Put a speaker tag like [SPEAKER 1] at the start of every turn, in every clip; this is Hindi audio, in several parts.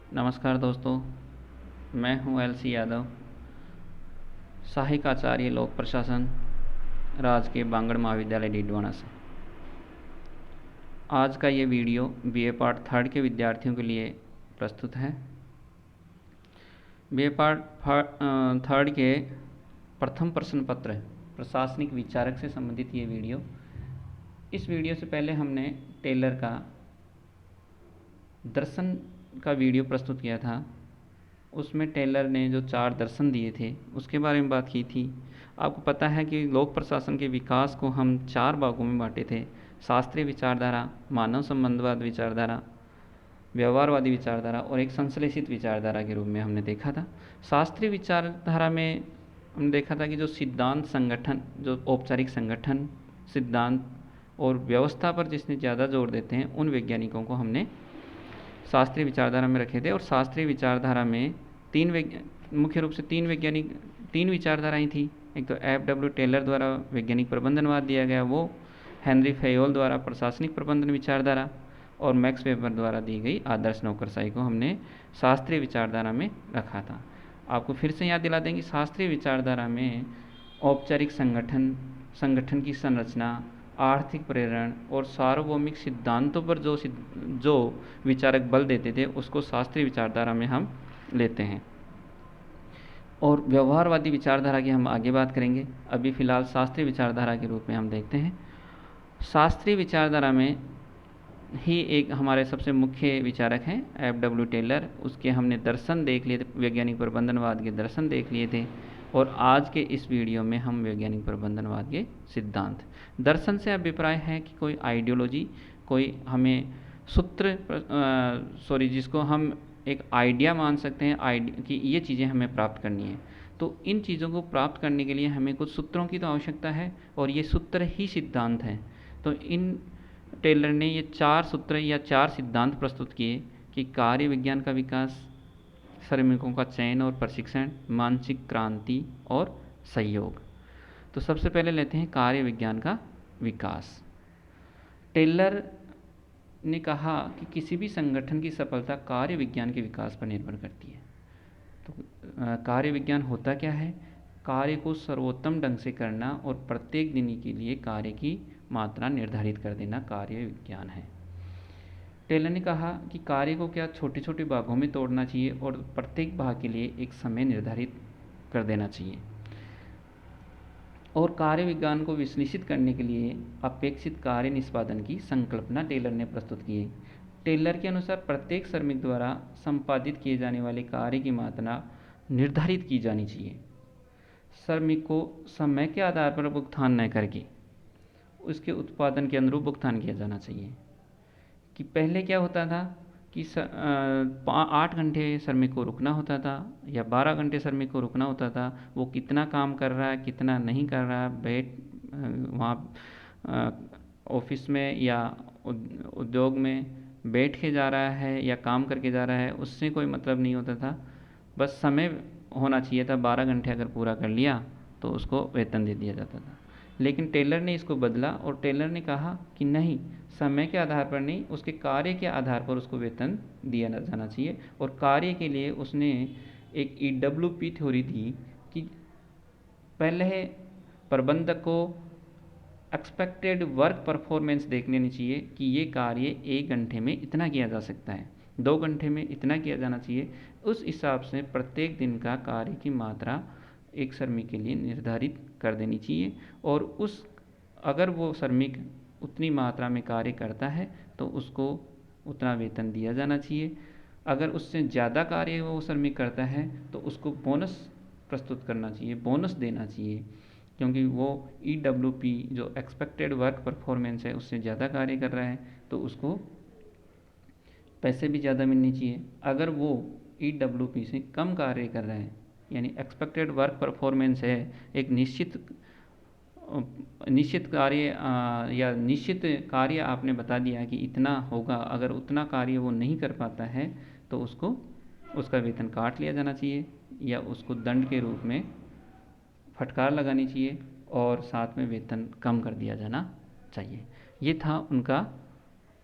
[SPEAKER 1] नमस्कार दोस्तों, मैं हूं एलसी यादव, सहायक आचार्य लोक प्रशासन, राजकीय बांगड़ महाविद्यालय डीडवाना से। आज का ये वीडियो बीए पार्ट थर्ड के विद्यार्थियों के लिए प्रस्तुत है। बीए पार्ट थर्ड के प्रथम प्रश्न पत्र प्रशासनिक विचारक से संबंधित ये वीडियो। इस वीडियो से पहले हमने टेलर का दर्शन का वीडियो प्रस्तुत किया था। उसमें टेलर ने जो 4 दर्शन दिए थे उसके बारे में बात की थी। आपको पता है कि लोक प्रशासन के विकास को हम 4 भागों में बांटे थे: शास्त्रीय विचारधारा, मानव संबंधवाद विचारधारा, व्यवहारवादी विचारधारा और एक संश्लेषित विचारधारा के रूप में हमने देखा था। शास्त्रीय विचारधारा में हमने देखा था कि जो सिद्धांत संगठन, जो औपचारिक संगठन, सिद्धांत और व्यवस्था पर जिसने ज़्यादा जोर देते हैं उन वैज्ञानिकों को हमने शास्त्रीय विचारधारा में रखे थे। और शास्त्रीय विचारधारा में मुख्य रूप से तीन विचारधाराएं थी। एक तो F.W. टेलर द्वारा वैज्ञानिक प्रबंधनवाद दिया गया, वो हेनरी फेयोल द्वारा प्रशासनिक प्रबंधन विचारधारा, और मैक्स वेबर द्वारा दी गई आदर्श नौकरशाही को हमने शास्त्रीय विचारधारा में रखा था। आपको फिर से याद दिला देंगे, शास्त्रीय विचारधारा में औपचारिक संगठन की संरचना, आर्थिक प्रेरण और सार्वभौमिक सिद्धांतों पर जो विचारक बल देते थे उसको शास्त्रीय विचारधारा में हम लेते हैं। और व्यवहारवादी विचारधारा की हम आगे बात करेंगे। अभी फ़िलहाल शास्त्रीय विचारधारा के रूप में हम देखते हैं। शास्त्रीय विचारधारा में ही एक हमारे सबसे मुख्य विचारक हैं F.W. टेलर। उसके हमने दर्शन देख लिए थे, वैज्ञानिक प्रबंधनवाद के दर्शन देख लिए थे। और आज के इस वीडियो में हम वैज्ञानिक प्रबंधनवाद के सिद्धांत। दर्शन से अभिप्राय है कि कोई आइडियोलॉजी, कोई हमें जिसको हम एक आइडिया मान सकते हैं कि ये चीज़ें हमें प्राप्त करनी है। तो इन चीज़ों को प्राप्त करने के लिए हमें कुछ सूत्रों की तो आवश्यकता है और ये सूत्र ही सिद्धांत हैं। तो इन टेलर ने ये 4 सूत्र या 4 सिद्धांत प्रस्तुत किए कि कार्य विज्ञान का विकास, श्रमिकों का चयन और प्रशिक्षण, मानसिक क्रांति और सहयोग। तो सबसे पहले लेते हैं कार्य विज्ञान का विकास। टेलर ने कहा कि किसी भी संगठन की सफलता कार्य विज्ञान के विकास पर निर्भर करती है। तो कार्य विज्ञान होता क्या है? कार्य को सर्वोत्तम ढंग से करना और प्रत्येक दिन के लिए कार्य की मात्रा निर्धारित कर देना कार्य विज्ञान है। टेलर ने कहा कि कार्य को क्या छोटे छोटे भागों में तोड़ना चाहिए और प्रत्येक भाग के लिए एक समय निर्धारित कर देना चाहिए। और कार्य विज्ञान को विश्लेषित करने के लिए अपेक्षित कार्य निष्पादन की संकल्पना टेलर ने प्रस्तुत की है। टेलर के अनुसार प्रत्येक श्रमिक द्वारा संपादित किए जाने वाले कार्य की मात्रा निर्धारित की जानी चाहिए। श्रमिक को समय के आधार पर भुगतान न करके उसके उत्पादन के अनुरूप भुगतान किया जाना चाहिए। कि पहले क्या होता था कि 8 घंटे श्रमिक को रुकना होता था या 12 घंटे श्रमिक को रुकना होता था। वो कितना काम कर रहा है, कितना नहीं कर रहा है, वहाँ ऑफिस में या उद्योग में बैठ के जा रहा है या काम करके जा रहा है, उससे कोई मतलब नहीं होता था। बस समय होना चाहिए था, 12 घंटे अगर पूरा कर लिया तो उसको वेतन दे दिया जाता था। लेकिन टेलर ने इसको बदला और टेलर ने कहा कि नहीं, समय के आधार पर नहीं, उसके कार्य के आधार पर उसको वेतन दिया जाना चाहिए। और कार्य के लिए उसने एक EWP थ्योरी दी कि पहले प्रबंधक को एक्सपेक्टेड वर्क परफॉर्मेंस देख लेनी चाहिए कि ये कार्य 1 घंटे में इतना किया जा सकता है, 2 घंटे में इतना किया जाना चाहिए। उस हिसाब से प्रत्येक दिन का कार्य की मात्रा एक श्रमिक के लिए निर्धारित कर देनी चाहिए। और अगर वो श्रमिक उतनी मात्रा में कार्य करता है तो उसको उतना वेतन दिया जाना चाहिए। अगर उससे ज़्यादा कार्य वो श्रमिक करता है तो उसको बोनस प्रस्तुत करना चाहिए, बोनस देना चाहिए, क्योंकि वो EWP जो एक्सपेक्टेड वर्क परफॉर्मेंस है उससे ज़्यादा कार्य कर रहा है तो उसको पैसे भी ज़्यादा मिलनी चाहिए। अगर वो EWP से कम कार्य कर रहा है, यानी एक्सपेक्टेड वर्क परफॉर्मेंस है, एक निश्चित कार्य या निश्चित कार्य आपने बता दिया कि इतना होगा, अगर उतना कार्य वो नहीं कर पाता है तो उसको उसका वेतन काट लिया जाना चाहिए या उसको दंड के रूप में फटकार लगानी चाहिए और साथ में वेतन कम कर दिया जाना चाहिए। ये था उनका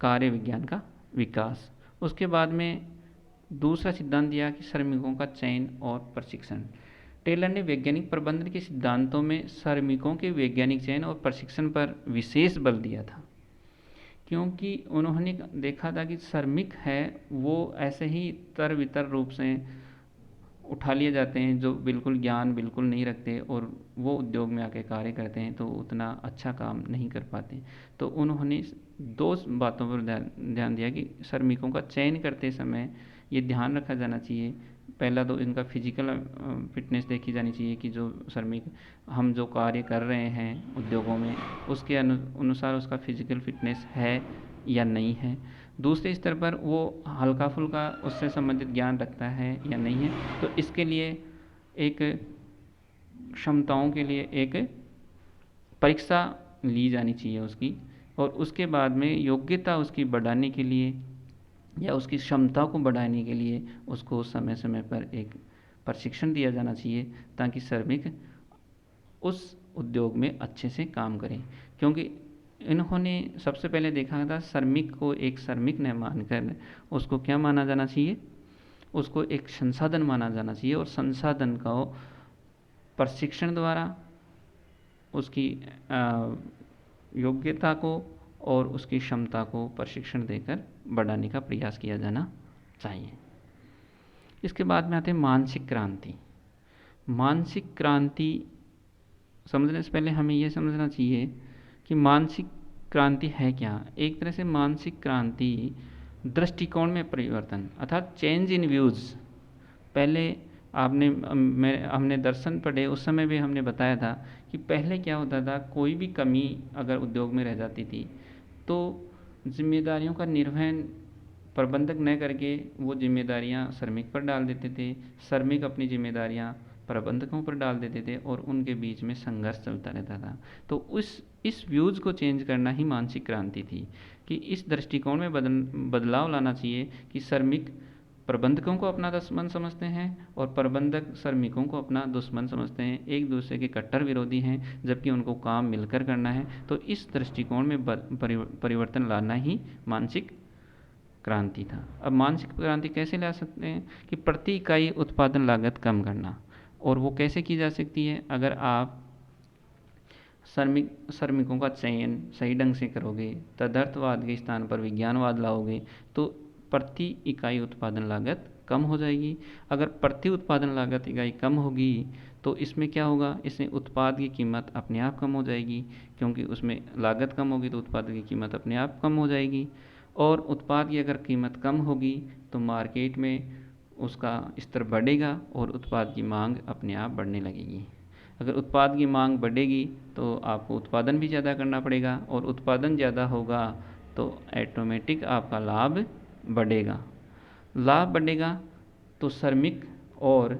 [SPEAKER 1] कार्य विज्ञान का विकास। उसके बाद में दूसरा सिद्धांत दिया कि श्रमिकों का चयन और प्रशिक्षण। टेलर ने वैज्ञानिक प्रबंधन के सिद्धांतों में श्रमिकों के वैज्ञानिक चयन और प्रशिक्षण पर विशेष बल दिया था, क्योंकि उन्होंने देखा था कि श्रमिक है वो ऐसे ही तर वितर रूप से उठा लिए जाते हैं जो बिल्कुल ज्ञान बिल्कुल नहीं रखते और वो उद्योग में आके कार्य करते हैं तो उतना अच्छा काम नहीं कर पाते। तो उन्होंने दो बातों पर ध्यान दिया कि श्रमिकों का चयन करते समय ये ध्यान रखा जाना चाहिए, पहला तो इनका फिजिकल फिटनेस देखी जानी चाहिए कि जो श्रमिक हम जो कार्य कर रहे हैं उद्योगों में उसके अनुसार उसका फिजिकल फिटनेस है या नहीं है। दूसरे स्तर पर वो हल्का फुल्का उससे संबंधित ज्ञान रखता है या नहीं है। तो इसके लिए एक क्षमताओं के लिए एक परीक्षा ली जानी चाहिए उसकी, और उसके बाद में योग्यता उसकी बढ़ाने के लिए या उसकी क्षमता को बढ़ाने के लिए उसको समय समय पर एक प्रशिक्षण दिया जाना चाहिए ताकि श्रमिक उस उद्योग में अच्छे से काम करें। क्योंकि इन्होंने सबसे पहले देखा था श्रमिक को एक श्रमिक न मानकर उसको क्या माना जाना चाहिए, उसको एक संसाधन माना जाना चाहिए, और संसाधन को प्रशिक्षण द्वारा उसकी योग्यता को और उसकी क्षमता को प्रशिक्षण देकर बढ़ाने का प्रयास किया जाना चाहिए। इसके बाद में आते हैं मानसिक क्रांति। मानसिक क्रांति समझने से पहले हमें यह समझना चाहिए कि मानसिक क्रांति है क्या। एक तरह से मानसिक क्रांति दृष्टिकोण में परिवर्तन अर्थात चेंज इन व्यूज़। पहले हमने दर्शन पढ़े उस समय भी हमने बताया था कि पहले क्या होता था, कोई भी कमी अगर उद्योग में रह जाती थी तो जिम्मेदारियों का निर्वहन प्रबंधक न करके वो जिम्मेदारियां श्रमिक पर डाल देते थे, श्रमिक अपनी जिम्मेदारियां प्रबंधकों पर डाल देते थे और उनके बीच में संघर्ष चलता रहता था। तो इस व्यूज़ को चेंज करना ही मानसिक क्रांति थी कि इस दृष्टिकोण में बदलाव लाना चाहिए कि श्रमिक प्रबंधकों को अपना दुश्मन समझते हैं और प्रबंधक श्रमिकों को अपना दुश्मन समझते हैं, एक दूसरे के कट्टर विरोधी हैं, जबकि उनको काम मिलकर करना है। तो इस दृष्टिकोण में परिवर्तन लाना ही मानसिक क्रांति था। अब मानसिक क्रांति कैसे ला सकते हैं कि प्रति इकाई उत्पादन लागत कम करना, और वो कैसे की जा सकती है, अगर आप श्रमिकों का चयन सही ढंग से करोगे, तदर्थवाद के स्थान पर विज्ञानवाद लाओगे तो प्रति इकाई उत्पादन लागत कम हो जाएगी। अगर प्रति उत्पादन लागत इकाई कम होगी तो इसमें क्या होगा, इसमें उत्पाद की कीमत अपने आप कम हो जाएगी, क्योंकि उसमें लागत कम होगी तो उत्पाद की कीमत अपने आप कम हो जाएगी। और उत्पाद की अगर कीमत कम होगी तो मार्केट में उसका स्तर बढ़ेगा और उत्पाद की मांग अपने आप बढ़ने लगेगी। अगर उत्पाद की मांग बढ़ेगी तो आपको उत्पादन भी ज़्यादा करना पड़ेगा, और उत्पादन ज़्यादा होगा तो ऑटोमेटिक आपका लाभ बढ़ेगा। लाभ बढ़ेगा तो श्रमिक और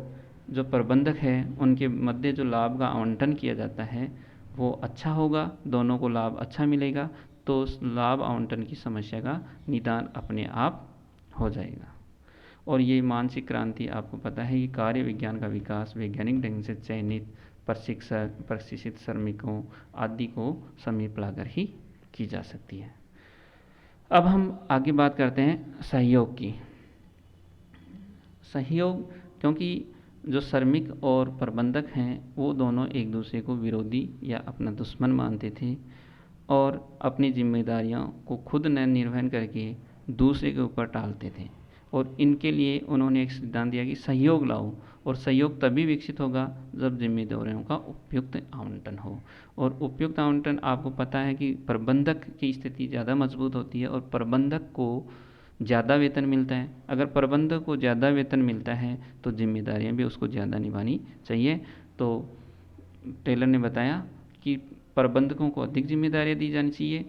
[SPEAKER 1] जो प्रबंधक है उनके मध्य जो लाभ का आवंटन किया जाता है वो अच्छा होगा, दोनों को लाभ अच्छा मिलेगा, तो उस लाभ आवंटन की समस्या का निदान अपने आप हो जाएगा। और ये मानसिक क्रांति आपको पता है कि कार्य विज्ञान का विकास वैज्ञानिक ढंग से चयनित प्रशिक्षित श्रमिकों आदि को समीप लाकर ही की जा सकती है। अब हम आगे बात करते हैं सहयोग की। सहयोग, क्योंकि जो श्रमिक और प्रबंधक हैं वो दोनों एक दूसरे को विरोधी या अपना दुश्मन मानते थे और अपनी जिम्मेदारियों को खुद न निर्वहन करके दूसरे के ऊपर टालते थे, और इनके लिए उन्होंने एक सिद्धांत दिया कि सहयोग लाओ, और सहयोग तभी विकसित होगा जब जिम्मेदारियों का उपयुक्त आवंटन हो। और उपयुक्त आवंटन आपको पता है कि प्रबंधक की स्थिति ज़्यादा मजबूत होती है और प्रबंधक को ज़्यादा वेतन मिलता है। अगर प्रबंधक को ज़्यादा वेतन मिलता है तो जिम्मेदारियां भी उसको ज़्यादा निभानी चाहिए। तो टेलर ने बताया कि प्रबंधकों को अधिक जिम्मेदारियां दी जानी चाहिए,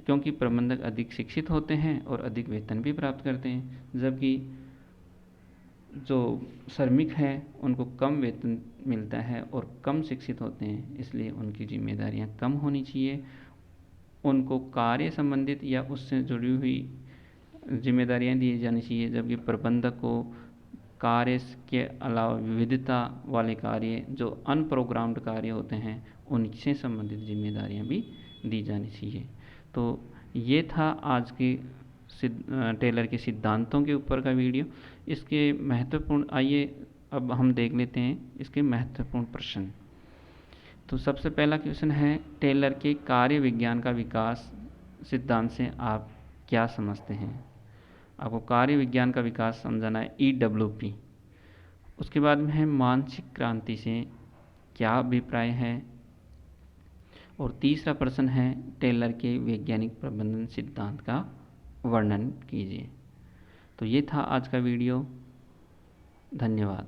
[SPEAKER 1] क्योंकि प्रबंधक अधिक शिक्षित होते हैं और अधिक वेतन भी प्राप्त करते हैं, जबकि जो श्रमिक हैं उनको कम वेतन मिलता है और कम शिक्षित होते हैं, इसलिए उनकी जिम्मेदारियां कम होनी चाहिए। उनको कार्य संबंधित या उससे जुड़ी हुई जिम्मेदारियां दी जानी चाहिए, जबकि प्रबंधक को कार्य के अलावा विविधता वाले कार्य जो अनप्रोग्राम्ड कार्य होते हैं उनसे संबंधित जिम्मेदारियां भी दी जानी चाहिए। तो ये था आज की टेलर के सिद्धांतों के ऊपर का वीडियो। इसके महत्वपूर्ण, आइए अब हम देख लेते हैं इसके महत्वपूर्ण प्रश्न। तो सबसे पहला क्वेश्चन है, टेलर के कार्य विज्ञान का विकास सिद्धांत से आप क्या समझते हैं? आपको कार्य विज्ञान का विकास समझाना है, EWP। उसके बाद में है, मानसिक क्रांति से क्या अभिप्राय है? और तीसरा प्रश्न है, टेलर के वैज्ञानिक प्रबंधन सिद्धांत का वर्णन कीजिए। तो ये था आज का वीडियो। धन्यवाद।